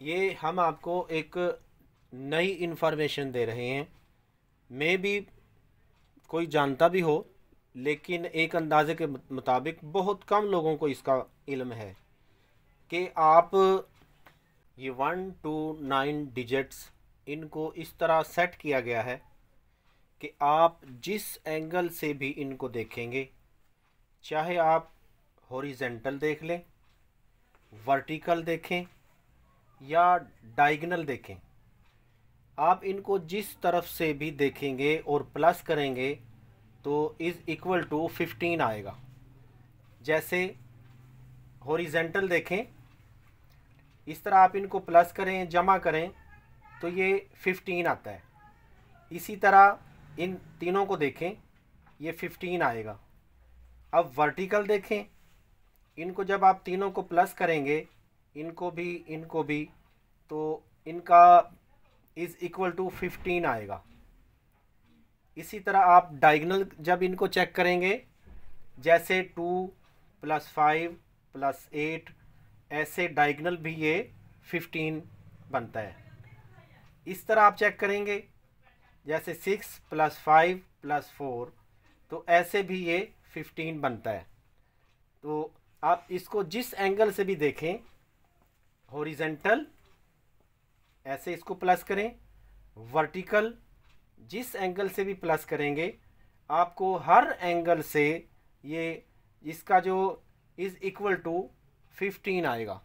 ये हम आपको एक नई इन्फॉर्मेशन दे रहे हैं। मे भी कोई जानता भी हो, लेकिन एक अंदाज़े के मुताबिक बहुत कम लोगों को इसका इल्म है कि आप ये 1 to 9 डिजिट्स इनको इस तरह सेट किया गया है कि आप जिस एंगल से भी इनको देखेंगे, चाहे आप हॉरिजेंटल देख लें, वर्टिकल देखें या डायगोनल देखें, आप इनको जिस तरफ से भी देखेंगे और प्लस करेंगे तो इज़ इक्वल टू 15 आएगा। जैसे हॉरिजेंटल देखें, इस तरह आप इनको प्लस करें, जमा करें तो ये 15 आता है। इसी तरह इन तीनों को देखें, ये 15 आएगा। अब वर्टिकल देखें, इनको जब आप तीनों को प्लस करेंगे, इनको भी, तो इनका इज़ इक्वल टू 15 आएगा। इसी तरह आप डायगोनल जब इनको चेक करेंगे, जैसे 2 + 5 + 8, ऐसे डायगोनल भी ये 15 बनता है। इस तरह आप चेक करेंगे, जैसे 6 + 5 + 4, तो ऐसे भी ये 15 बनता है। तो आप इसको जिस एंगल से भी देखें, हॉरिजेंटल ऐसे इसको प्लस करें, वर्टिकल जिस एंगल से भी प्लस करेंगे, आपको हर एंगल से ये इसका जो इज़ इक्वल टू 15 आएगा।